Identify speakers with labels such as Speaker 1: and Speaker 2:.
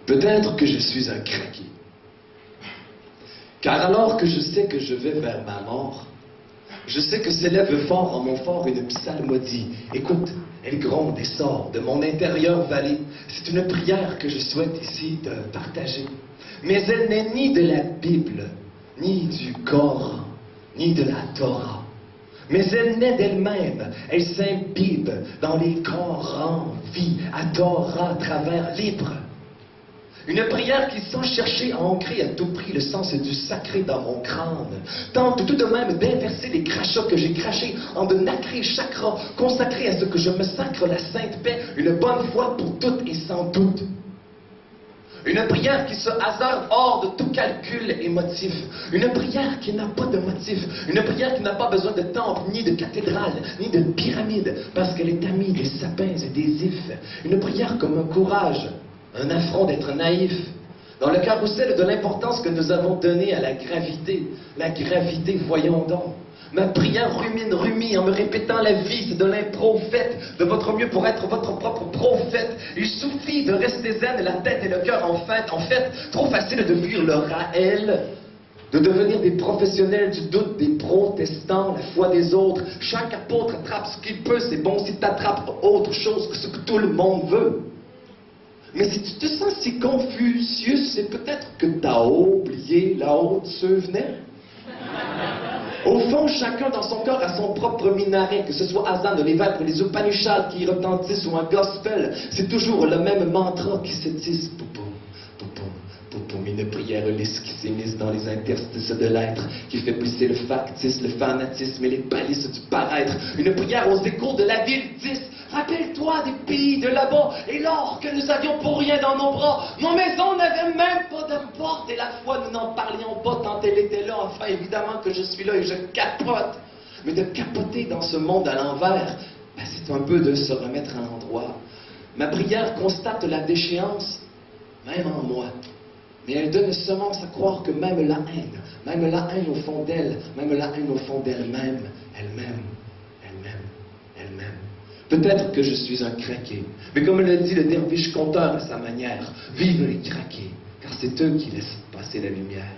Speaker 1: Peut-être que je suis un craqué. Car alors que je sais que je vais vers ma mort, je sais que s'élève fort en mon fort une psalmodie. Écoute, elle gronde et sort de mon intérieur vallée. C'est une prière que je souhaite ici de partager. Mais elle n'est ni de la Bible, ni du Coran, ni de la Torah. Mais elle naît d'elle-même, elle s'imbibe dans les corps vie, adora à travers libre. Une prière qui, sans chercher à ancrer à tout prix le sens du sacré dans mon crâne, tente tout de même d'inverser les crachats que j'ai crachés en de nacrés chakras, consacrés à ce que je me sacre la sainte paix, une bonne fois pour toutes et sans doute. Une prière qui se hasarde hors de tout calcul émotif. Une prière qui n'a pas de motif. Une prière qui n'a pas besoin de temple, ni de cathédrale, ni de pyramide, parce qu'elle est amie des sapins et des ifs. Une prière comme un courage, un affront d'être naïf. Dans le carrousel de l'importance que nous avons donnée à la gravité, voyons donc. Ma prière rumie en me répétant la vie, c'est de l'impro faite, de votre mieux pour être votre propre prophète. Il suffit de rester zen, la tête et le cœur en fait, trop facile de fuir le Raël, de devenir des professionnels du doute, des protestants, la foi des autres. Chaque apôtre attrape ce qu'il peut, c'est bon si tu attrapes autre chose que ce que tout le monde veut. Mais si tu te sens si Confucius, c'est peut-être que t'as oublié la haute souvenir. Au fond, chacun dans son corps a son propre minaret, que ce soit Azan de l'évêque ou les Upanishads qui retentissent ou un gospel, c'est toujours le même mantra qui se tisse. Poupou, poupou, poupou, une prière lisse qui s'émisse dans les interstices de l'être, qui fait pousser le factice, le fanatisme et les balises du paraître. Une prière aux échos de la ville 10. Rappelle-toi des pays de là-bas et l'or que nous avions pour rien dans nos bras. Nos maisons n'avaient même pas de porte et la foi nous n'en parlions pas tant elle était là. Enfin, évidemment que je suis là et je capote. Mais de capoter dans ce monde à l'envers, ben, c'est un peu de se remettre à l'endroit. Ma prière constate la déchéance, même en moi. Mais elle donne semence à croire que même la haine au fond d'elle, même la haine au fond d'elle-même, elle-même. Peut-être que je suis un craqué, mais comme le dit le derviche conteur à sa manière, vive les craqués, car c'est eux qui laissent passer la lumière.